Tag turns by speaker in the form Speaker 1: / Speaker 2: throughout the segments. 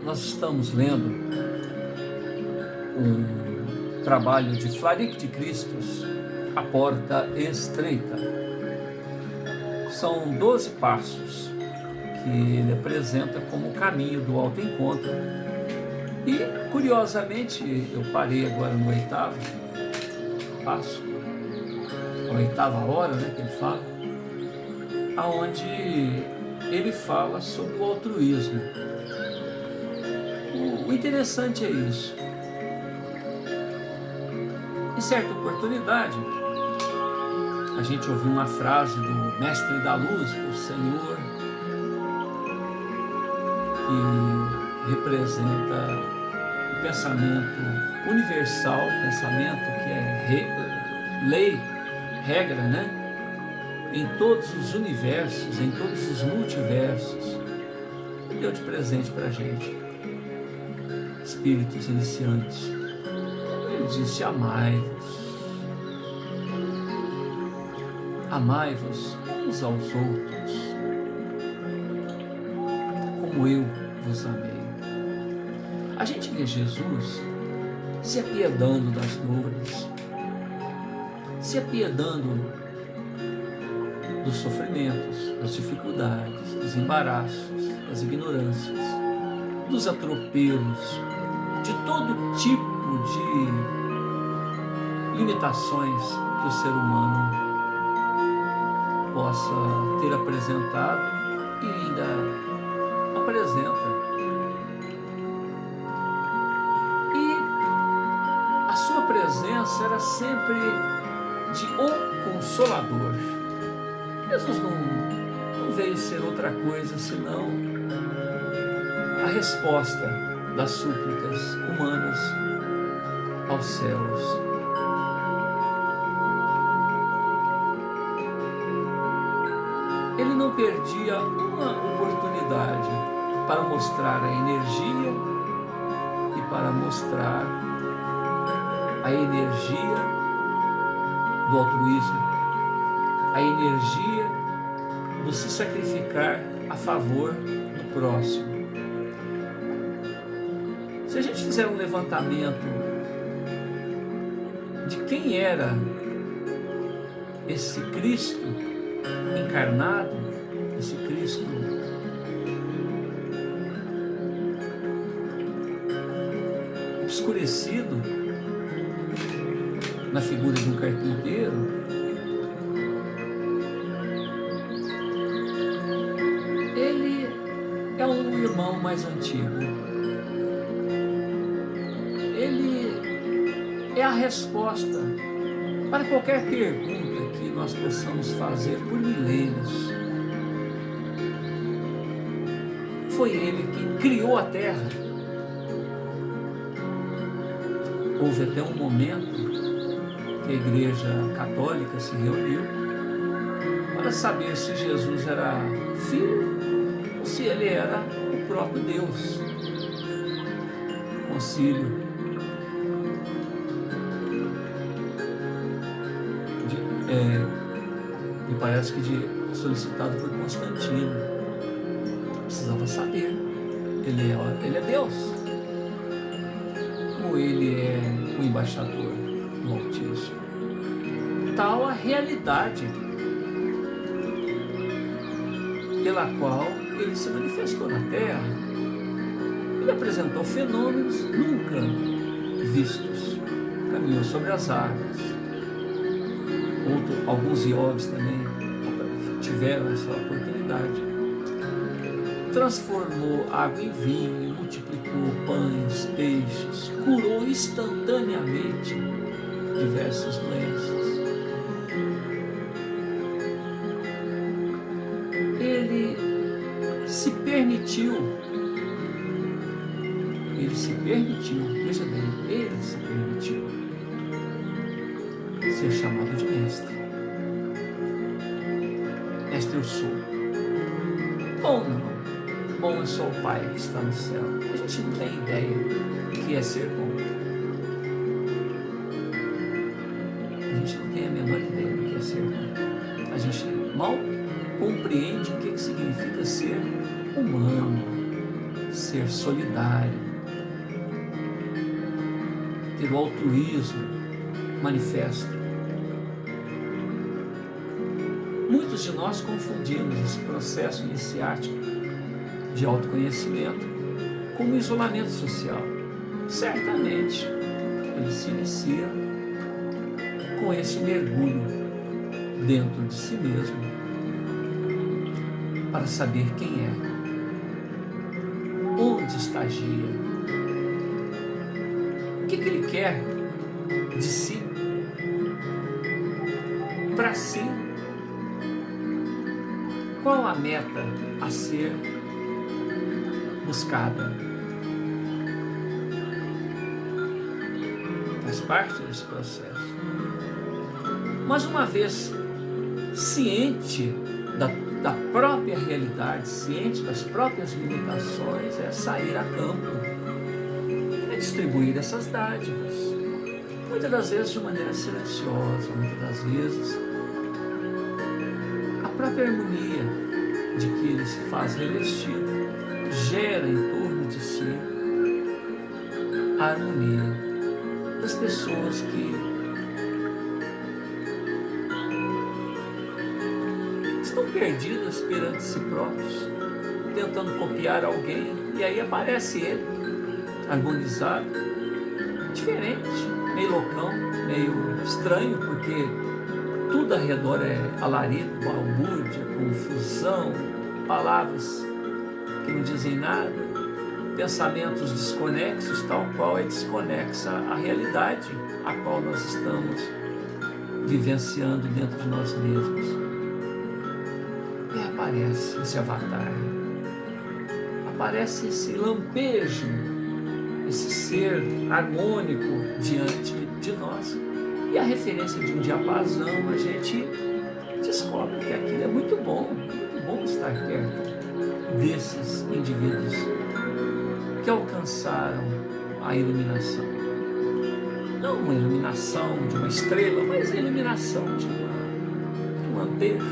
Speaker 1: Nós estamos lendo um trabalho de Flaric de Cristos, A Porta Estreita. São 12 passos que ele apresenta como o caminho do autoencontro. E, curiosamente, eu parei agora no 8º passo, a 8ª hora, que ele fala, aonde ele fala sobre o altruísmo. O interessante é isso. Em certa oportunidade, a gente ouviu uma frase do Mestre da Luz, o Senhor, que representa o pensamento universal, pensamento que é lei, regra, em todos os universos, em todos os multiversos. Ele deu de presente para a gente, espíritos iniciantes. Ele disse: amai-vos uns aos outros, como eu vos amei. A gente vê Jesus se apiedando das dores, se apiedando dos sofrimentos, das dificuldades, dos embaraços, das ignorâncias, dos atropelos, de todo tipo de limitações que o ser humano possa ter apresentado e ainda apresenta. E a sua presença era sempre de O Consolador. Jesus não veio ser outra coisa senão a resposta das súplicas humanas aos céus. Ele não perdia uma oportunidade para mostrar a energia e para mostrar a energia do altruísmo, a energia do se sacrificar a favor do próximo. Se a gente fizer um levantamento de quem era esse Cristo encarnado, esse Cristo obscurecido na figura de um carpinteiro, ele é um irmão mais antigo. Ele é a resposta para qualquer pergunta que nós possamos fazer por milênios. Foi ele quem criou a Terra. Houve até um momento que a Igreja Católica se reuniu para saber se Jesus era filho ou se ele era o próprio Deus. Concílio me parece que solicitado por Constantino. Precisava saber. Ele é Deus, ou ele é o embaixador do Altíssimo? Tal a realidade pela qual ele se manifestou na Terra. Ele apresentou fenômenos nunca vistos, caminhou sobre as águas. Alguns yogis também tiveram essa oportunidade. Transformou água em vinho, multiplicou pães, peixes, curou instantaneamente diversas doenças. Ele se permitiu, veja bem, ele se permitiu ser chamado de mestre. Mestre eu sou. Ou não. Bom é só o Pai que está no céu. A gente não tem ideia do que é ser bom. A gente não tem a menor ideia do que é ser bom. A gente mal compreende o que significa ser humano, ser solidário, ter o altruísmo manifesto. Muitos de nós confundimos esse processo iniciático de autoconhecimento com o isolamento social. Certamente, ele se inicia com esse mergulho dentro de si mesmo para saber quem é, onde estagia, o que ele quer de si, para si, qual a meta a ser buscada. Faz parte desse processo. Mas uma vez ciente da própria realidade, ciente das próprias limitações, é sair a campo, é distribuir essas dádivas, muitas das vezes de maneira silenciosa, muitas das vezes a própria harmonia de que ele se faz revestido gera em torno de si a harmonia das pessoas que estão perdidas perante si próprios, tentando copiar alguém, e aí aparece ele, harmonizado, diferente, meio loucão, meio estranho, porque tudo ao redor é alarido, balbúrdia, confusão, palavras que não dizem nada, pensamentos desconexos, tal qual é desconexa a realidade a qual nós estamos vivenciando dentro de nós mesmos. E aparece esse avatar, aparece esse lampejo, esse ser harmônico diante de nós. E a referência de um diapasão, a gente descobre que aquilo é muito bom estar perto desses indivíduos que alcançaram a iluminação. Não uma iluminação de uma estrela, mas a iluminação de um lampejo,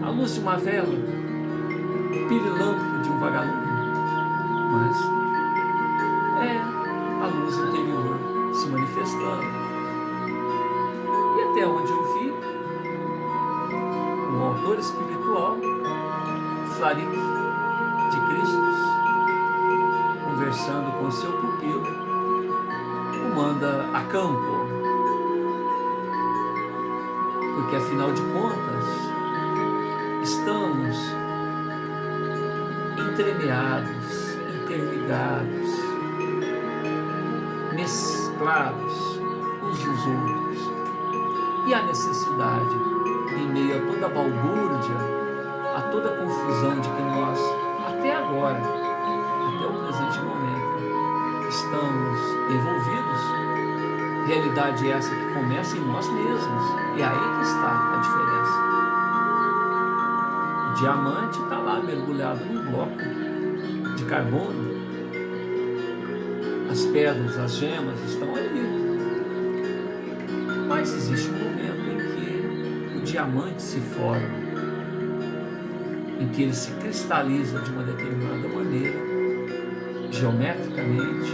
Speaker 1: a luz de uma vela, o pirilampo de um vagalume, mas é a luz interior se manifestando. E até onde eu vi, um autor espiritual, Flarik de Cristos, conversando com seu pupilo, o manda a campo, porque afinal de contas estamos entremeados, interligados, mesclados uns nos outros, e a necessidade, em meio a toda a balbúrdia, a toda a confusão de que nós, até agora, até o presente momento, estamos envolvidos, realidade essa que começa em nós mesmos, e aí que está a diferença. O diamante está lá mergulhado num bloco de carbono, as pedras, as gemas estão ali, mas existe um momento em que o diamante se forma, em que ele se cristaliza de uma determinada maneira, geometricamente,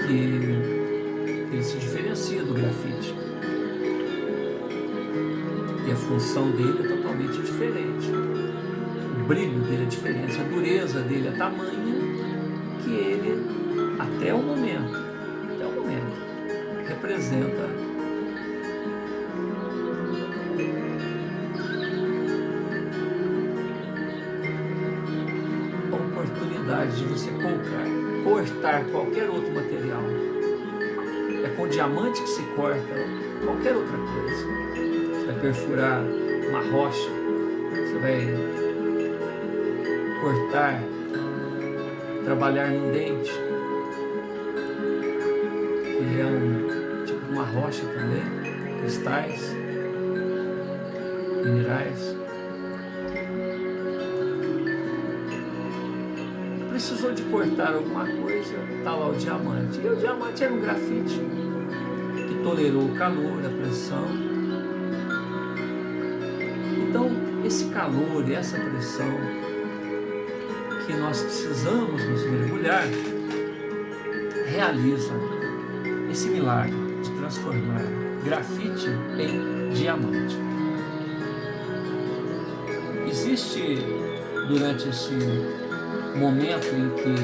Speaker 1: que ele se diferencia do grafite. E a função dele é totalmente diferente. O brilho dele é diferente, a dureza dele é tamanha que ele, até o momento, representa a oportunidade de você cortar qualquer outro material. É com diamante que se corta qualquer outra coisa. Você vai perfurar uma rocha, você vai cortar, trabalhar num dente, que é um tipo de uma rocha também, cristais, minerais. Precisou de cortar alguma coisa, está lá o diamante. E o diamante era um grafite que tolerou o calor, a pressão. Então, esse calor e essa pressão que nós precisamos nos mergulhar, realiza esse milagre de transformar grafite em diamante. Existe, durante esse momento em que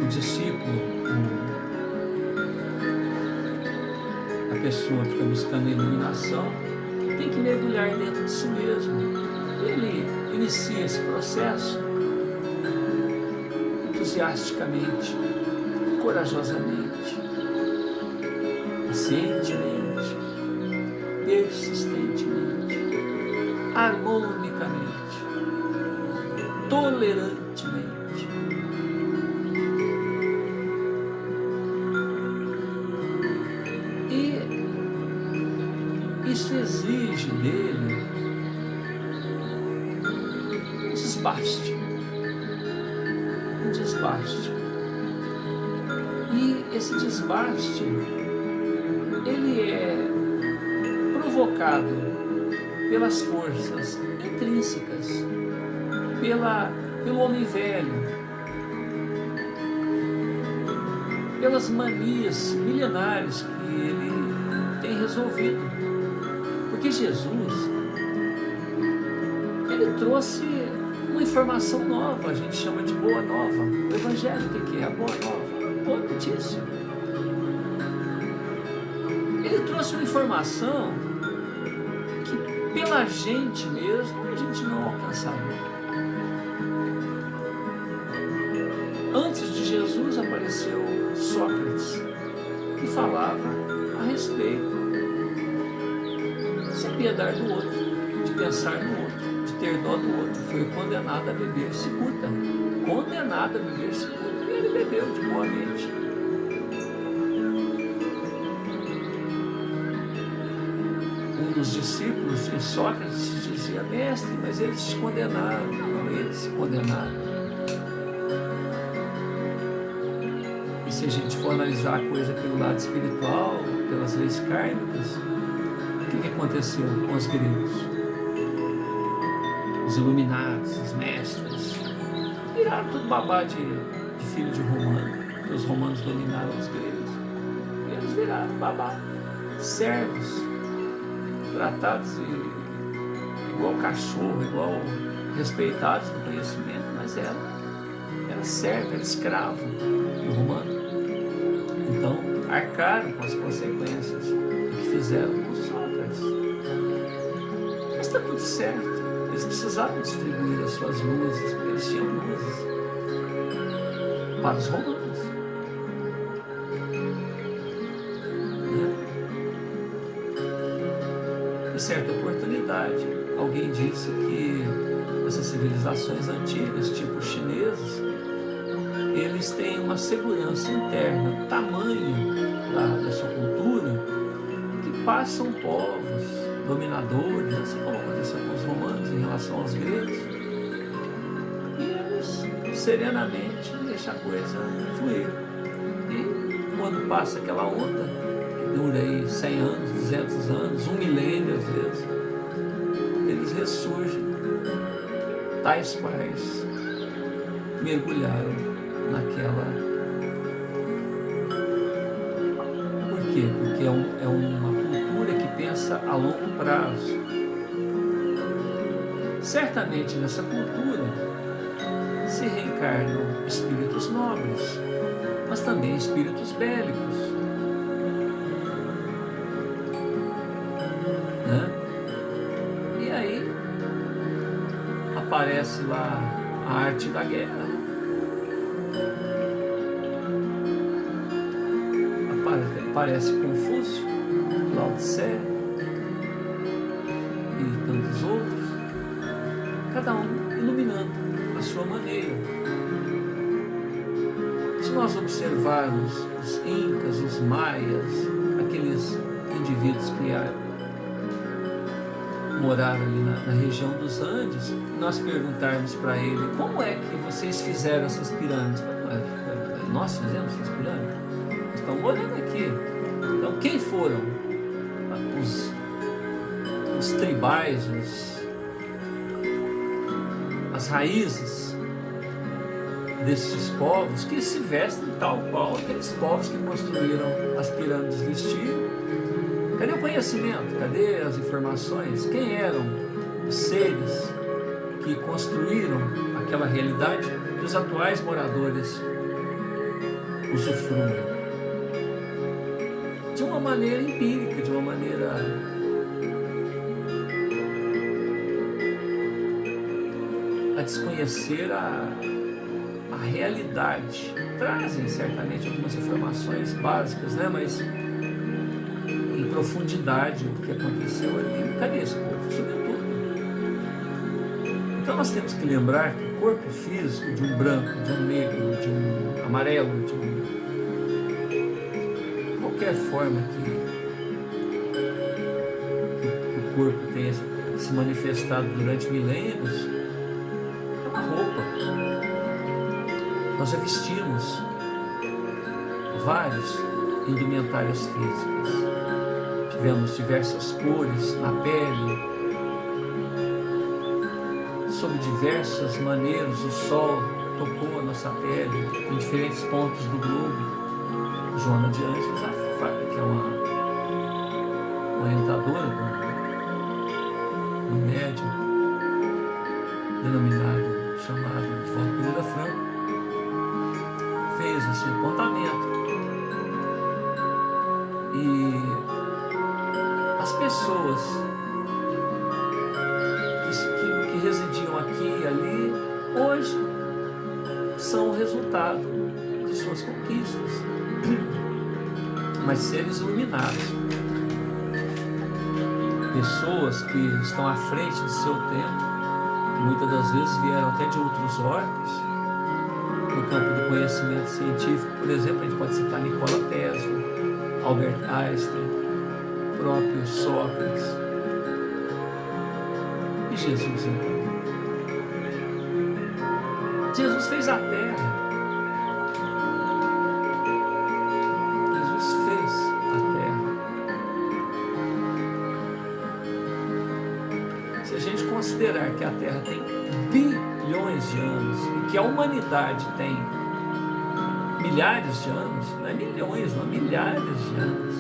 Speaker 1: o discípulo, a pessoa que está buscando a iluminação, tem que mergulhar dentro de si mesmo. Ele inicia esse processo entusiasticamente, corajosamente, pacientemente, persistentemente, harmonicamente, tolerantemente. E isso exige dele um desbaste. E esse desbaste, ele é provocado pelas forças intrínsecas, pelo homem velho, pelas manias milenares que ele tem resolvido. Porque Jesus, ele trouxe uma informação nova, a gente chama de boa nova. O Evangelho, o que é? A boa nova, boa notícia. Ele trouxe uma informação que pela gente mesmo a gente não alcançaria. Antes de Jesus apareceu Sócrates, que falava a respeito de se apiedar do outro, de pensar no outro, de ter dó do outro. Foi condenado a beber cicuta. Condenado a beber cicuta. E ele bebeu de boa mente. Um dos discípulos de Sócrates dizia: mestre, mas eles te condenaram. Não, eles se condenaram. E se a gente for analisar a coisa pelo lado espiritual, pelas leis kármicas, o que aconteceu com os gregos? Os iluminados, os mestres, viraram tudo babá de filho de romano, que os romanos dominaram os gregos. Eles viraram babá, servos, tratados igual cachorro, igual respeitados no conhecimento, mas era servo, era escravo do romano. Então, arcaram com as consequências do que fizeram com Sócrates. Mas está tudo certo. Eles precisavam distribuir as suas luzes, porque eles tinham luzes para os romanos. Em certa oportunidade, alguém disse que essas civilizações antigas, tipo chineses, eles têm uma segurança interna, tamanho da sua cultura, que passam povos dominadores, assim como aconteceu com os romanos em relação aos gregos, e eles serenamente deixam a coisa fluir. E quando passa aquela onda, que dura aí 100 anos, 200 anos, 1 milênio às vezes, eles ressurgem, tais quais mergulharam naquela. Por quê? Porque é uma cultura que pensa a longo prazo. Certamente nessa cultura se reencarnam espíritos nobres, mas também espíritos bélicos, né? E aí aparece lá a arte da guerra, aparece Confúcio, Lao Tse e tantos outros, cada um iluminando a sua maneira. Se nós observarmos os incas, os maias, aqueles indivíduos que moraram ali na região dos Andes, nós perguntarmos para ele: como é que vocês fizeram essas pirâmides? Nós fizemos essas pirâmides? Estão olhando aqui. Então, quem foram os tribais, raízes destes povos que se vestem tal qual aqueles povos que construíram as pirâmides vestiam. Cadê o conhecimento? Cadê as informações? Quem eram os seres que construíram aquela realidade que os atuais moradores usufruem? De uma maneira empírica, de uma maneira a desconhecer a realidade. Trazem certamente algumas informações básicas, né? Mas em profundidade o que aconteceu ali. Cadê esse povo? Subiu tudo. Então nós temos que lembrar que o corpo físico de um branco, de um negro, de um amarelo, de qualquer forma que o corpo tenha se manifestado durante milênios, é uma roupa. Nós já vestimos várias indumentárias físicas. Tivemos diversas cores na pele. Sob diversas maneiras o sol tocou a nossa pele em diferentes pontos do globo. Joana de Ângeles, que é uma orientadora do médium, chamado de Valquíria Franco, fez esse apontamento. E as pessoas que residiam aqui e ali, hoje, são o resultado de suas conquistas, mas seres iluminados, pessoas que estão à frente de seu tempo, que muitas das vezes vieram até de outros orbes. No campo do conhecimento científico, por exemplo, a gente pode citar Nikola Tesla, Albert Einstein, próprio Sócrates e Jesus. Então, Jesus fez a terra. Jesus fez a terra. Se a gente considerar que a terra tem bilhões de anos e que a humanidade tem milhares de anos, não é milhões, não, milhares de anos.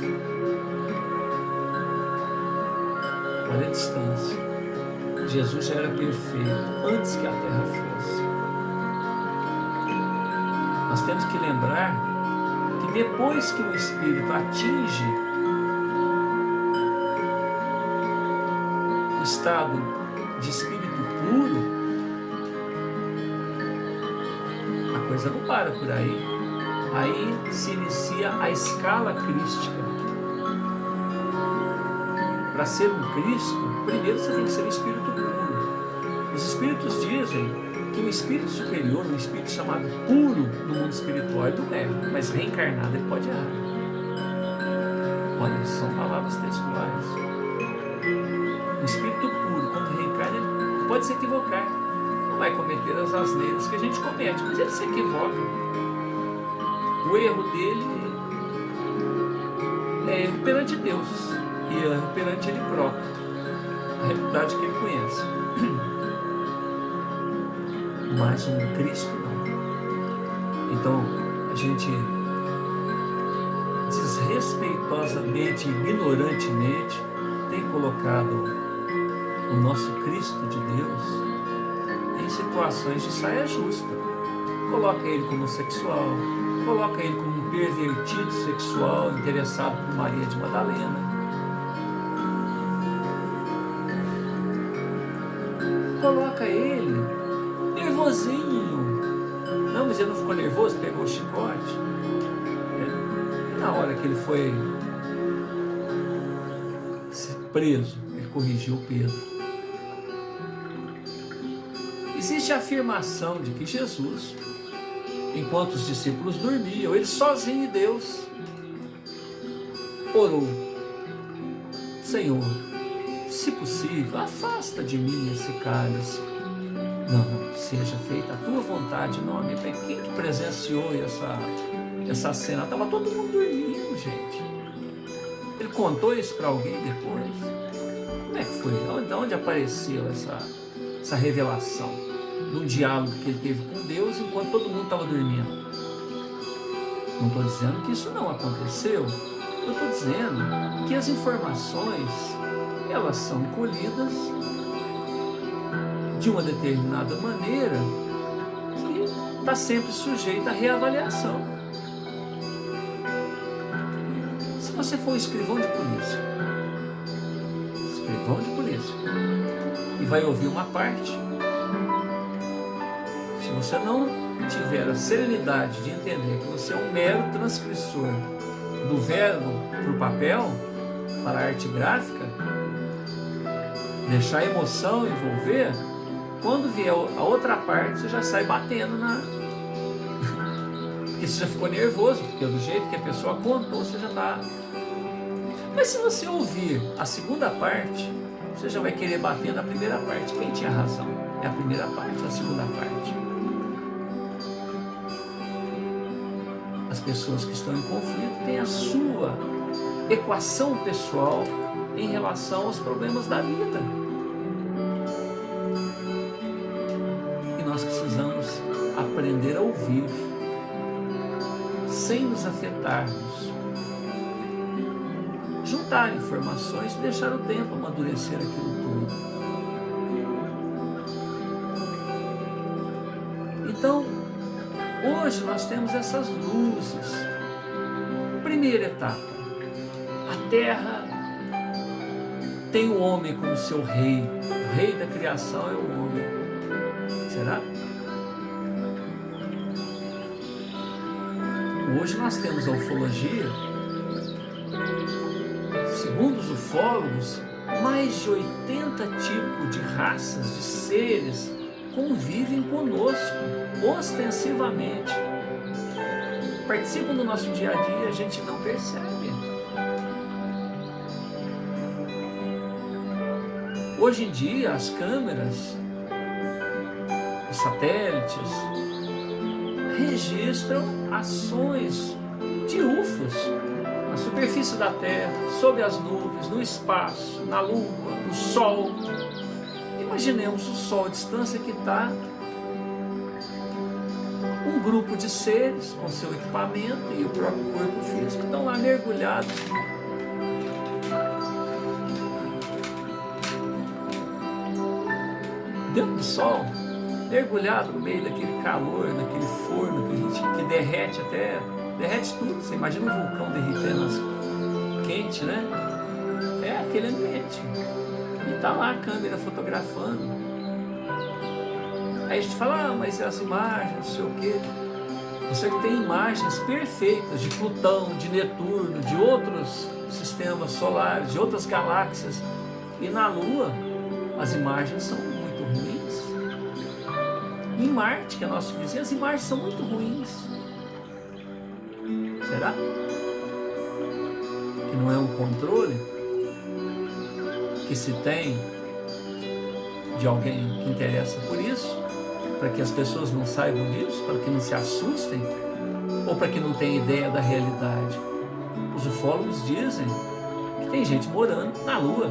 Speaker 1: Olha a distância. Jesus já era perfeito antes que a terra fosse. Nós temos que lembrar que depois que o Espírito atinge o estado de Espírito puro, a coisa não para por aí. Aí se inicia a escala crística. Para ser um Cristo, primeiro você tem que ser um espírito puro. Os espíritos dizem que um espírito superior, um espírito chamado puro no mundo espiritual, ele não é, mas reencarnado ele pode errar. Olha, são palavras textuais. Um espírito puro, quando reencarna, ele pode se equivocar. Não vai cometer as asneiras que a gente comete, mas ele se equivoca. O erro dele é erro perante Deus e erro perante ele próprio, a realidade que ele conhece. Mas um Cristo não. Então a gente desrespeitosamente, ignorantemente tem colocado o nosso Cristo de Deus em situações de saia justa. Coloca ele como homossexual, coloca ele como um pervertido sexual interessado por Maria de Madalena. Coloca ele nervosinho. Não, mas ele não ficou nervoso, pegou o chicote. Na hora que ele foi preso, ele corrigiu o Pedro. Existe a afirmação de que Jesus, enquanto os discípulos dormiam, ele sozinho e Deus orou: Senhor, se possível, afasta de mim esse cálice. Não, seja feita a tua vontade, não a minha. Quem que presenciou essa cena? Estava todo mundo dormindo, gente. Ele contou isso para alguém depois? Como é que foi? De onde apareceu essa revelação? num diálogo que ele teve com Deus enquanto todo mundo estava dormindo. Não estou dizendo que isso não aconteceu. Eu estou dizendo que as informações, elas são colhidas de uma determinada maneira que está sempre sujeita à reavaliação. Se você for um escrivão de polícia, e vai ouvir uma parte, se você não tiver a serenidade de entender que você é um mero transcritor do verbo para o papel, para a arte gráfica, deixar a emoção envolver, quando vier a outra parte, você já sai batendo porque você já ficou nervoso, porque do jeito que a pessoa contou, você já está... Mas se você ouvir a segunda parte, você já vai querer bater na primeira parte. Quem tinha razão? É a primeira parte ou a segunda parte? As pessoas que estão em conflito têm a sua equação pessoal em relação aos problemas da vida. E nós precisamos aprender a ouvir, sem nos afetarmos. Juntar informações e deixar o tempo amadurecer aquilo tudo. Então, hoje nós temos essas luzes. Primeira etapa: a Terra tem o homem como seu rei. O rei da criação é o homem. Será? Hoje nós temos a ufologia. Segundo os ufólogos, mais de 80 tipos de raças, de seres, convivem conosco, ostensivamente. Participam do nosso dia a dia, a gente não percebe. Hoje em dia, as câmeras, os satélites, registram ações de UFOs na superfície da Terra, sob as nuvens, no espaço, na Lua, no Sol. Imaginemos o Sol, a distância que está, um grupo de seres com seu equipamento e o próprio corpo físico estão lá mergulhados. Dentro do Sol, mergulhado no meio daquele calor, daquele forno que derrete até... derrete tudo. Você imagina um vulcão derretendo quente, né? É aquele ambiente. E tá lá a câmera fotografando. Aí a gente fala, mas as imagens, não sei o quê. Você tem imagens perfeitas de Plutão, de Netuno, de outros sistemas solares, de outras galáxias. E na Lua, as imagens são muito ruins. Em Marte, que é nosso vizinho, as imagens são muito ruins. Será? Que não é um controle que se tem de alguém que interessa por isso, para que as pessoas não saibam disso, para que não se assustem, ou para que não tenham ideia da realidade. Os ufólogos dizem que tem gente morando na Lua,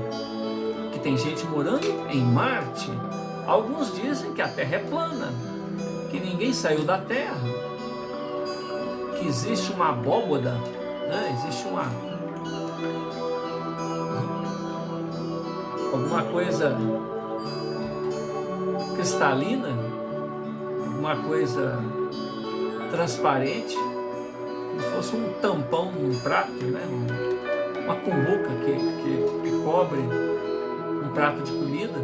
Speaker 1: que tem gente morando em Marte. Alguns dizem que a Terra é plana, que ninguém saiu da Terra, que existe uma abóboda, né? Existe alguma coisa cristalina, alguma coisa transparente, como se fosse um tampão num prato, né? Uma cumbuca que cobre um prato de comida.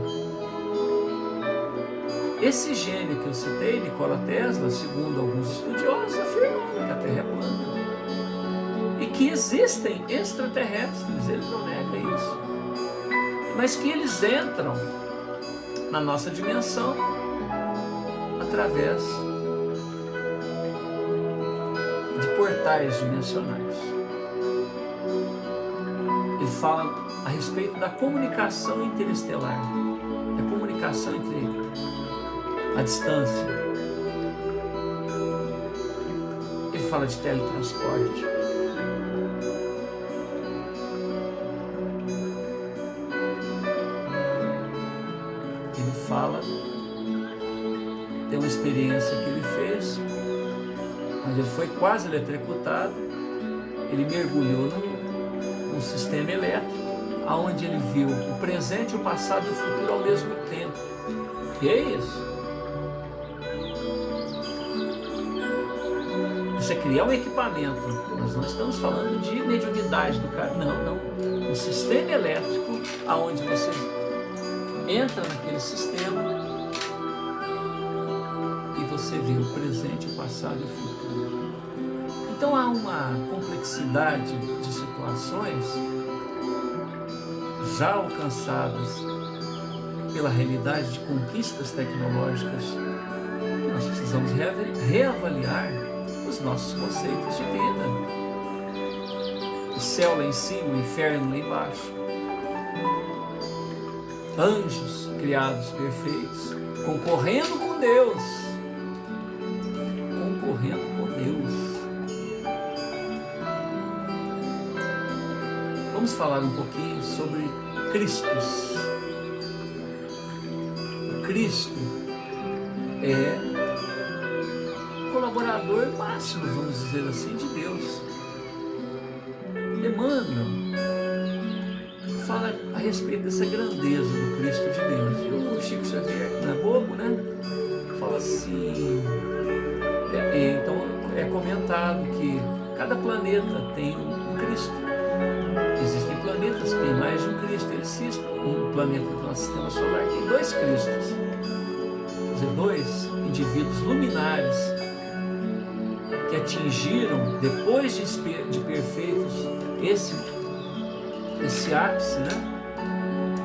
Speaker 1: Esse gênio que eu citei, Nikola Tesla, segundo alguns estudiosos, afirmam que a Terra é plana e que existem extraterrestres. Ele não nega isso, mas que eles entram na nossa dimensão através de portais dimensionais. Ele fala a respeito da comunicação interestelar, da comunicação entre a distância. Ele fala de teletransporte. Ele fala uma experiência que ele fez, onde ele foi quase eletrocutado. Ele mergulhou num sistema elétrico, onde ele viu o presente, o passado e o futuro ao mesmo tempo. E é isso. Isso é criar um equipamento. Nós não estamos falando de mediunidade do cara. Não. Um sistema elétrico, onde você entra naquele sistema e você vê o presente, o passado e o futuro. Então há uma complexidade de situações já alcançadas pela realidade de conquistas tecnológicas que nós precisamos reavaliar os nossos conceitos de vida. O céu lá em cima, o inferno lá embaixo. Anjos criados perfeitos, concorrendo com Deus. Concorrendo com Deus. Vamos falar um pouquinho sobre Cristos. O Cristo é colaborador máximo, vamos dizer assim, de Deus. Emmanuel fala a respeito dessa grandeza do Cristo de Deus. E o Chico Xavier, não é bobo, né? Fala assim, então é comentado que cada planeta tem um Cristo. Existem planetas que têm mais de um Cristo. Ele cita um planeta do nosso sistema solar que tem 2 Cristos. Quer dizer, 2 indivíduos luminares que atingiram, depois de perfeitos, esse ápice, né?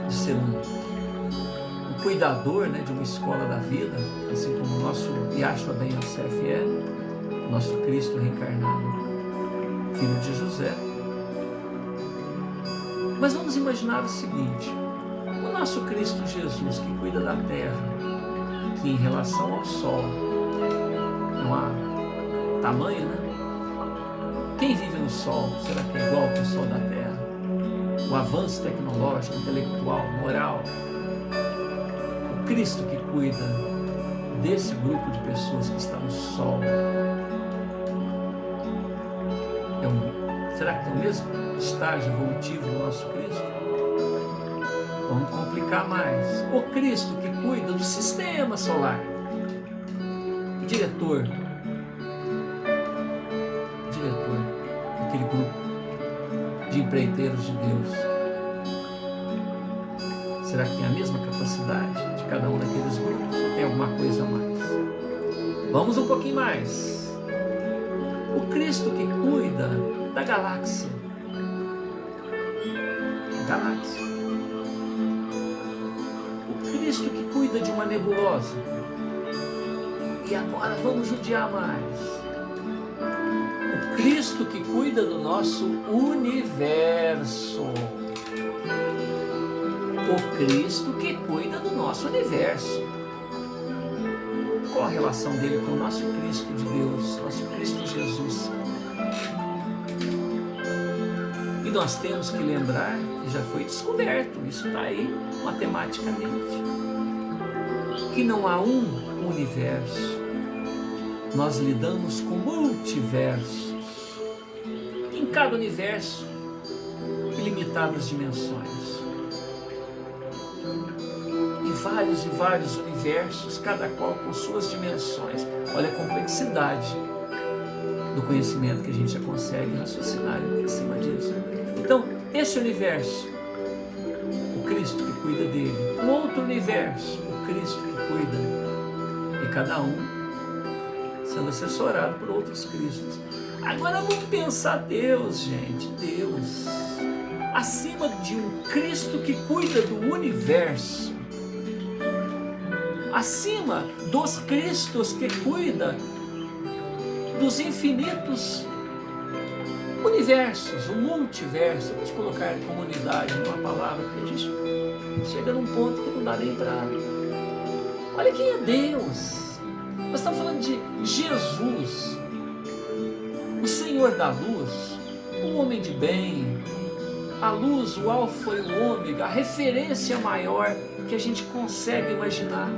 Speaker 1: De ser um cuidador, né? De uma escola da vida, assim como o nosso Yahshua Ben Yosef é, o nosso Cristo reencarnado, filho de José. Mas vamos imaginar o seguinte: o nosso Cristo Jesus, que cuida da terra, que em relação ao sol não há tamanho, né? Quem vive no sol, será que é igual ao sol da terra? O avanço tecnológico, intelectual, moral. O Cristo que cuida desse grupo de pessoas que está no sol, será que tem o mesmo estágio evolutivo do nosso Cristo? Vamos complicar mais. O Cristo que cuida do sistema solar, diretor daquele grupo de empreiteiros de Deus, será que tem a mesma capacidade de cada um daqueles grupos ou tem alguma coisa a mais? Vamos um pouquinho mais. O Cristo que cuida da galáxia. O Cristo que cuida de uma nebulosa. E agora vamos judiar mais. O Cristo que cuida do nosso universo. O Cristo que cuida do nosso universo. Qual a relação dele com o nosso Cristo de Deus, nosso Cristo Jesus? E nós temos que lembrar que já foi descoberto, isso está aí matematicamente, que não há um universo, nós lidamos com multiversos, em cada universo, ilimitadas dimensões, e vários universos, cada qual com suas dimensões. Olha a complexidade do conhecimento que a gente já consegue raciocinar em cima disso. Então, esse universo, o Cristo que cuida dele. O outro universo, o Cristo que cuida. E cada um sendo assessorado por outros Cristos. Agora vamos pensar Deus, gente. Deus. Acima de um Cristo que cuida do universo. Acima dos Cristos que cuida dos infinitos universos, o multiverso. Vamos colocar comunidade numa palavra, porque a gente chega num ponto que não dá nem para... Olha quem é Deus. Nós estamos falando de Jesus, o Senhor da luz, o homem de bem, a luz, o alfa e o ômega, a referência maior que a gente consegue imaginar.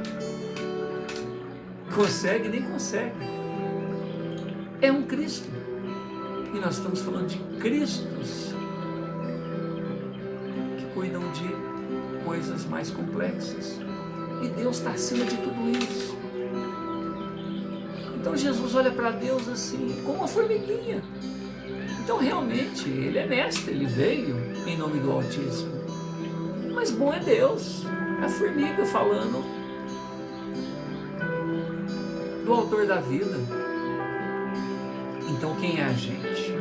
Speaker 1: consegue, nem consegue. É um Cristo. E nós estamos falando de Cristos que cuidam de coisas mais complexas. E Deus está acima de tudo isso. Então Jesus olha para Deus assim, como uma formiguinha. Então realmente, Ele é mestre, Ele veio em nome do Altíssimo. Mas bom é Deus, é a formiga falando do autor da vida. Então quem é a gente?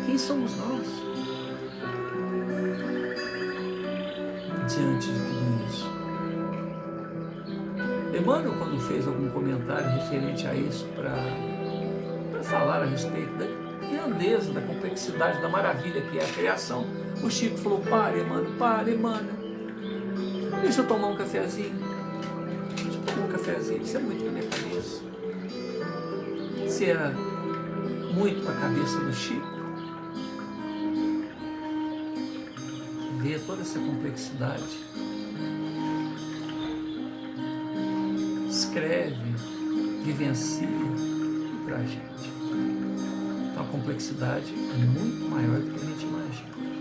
Speaker 1: Quem somos nós? Diante de tudo isso. Emmanuel, quando fez algum comentário referente a isso para falar a respeito da grandeza, da complexidade, da maravilha que é a criação, o Chico falou: pare, Emmanuel, deixa eu tomar um cafezinho. Deixa eu tomar um cafezinho, isso é muito na minha cabeça. Se era muito para a cabeça do Chico, ver toda essa complexidade, escreve, vivencia para a gente. Então a complexidade é muito maior do que a gente imagina.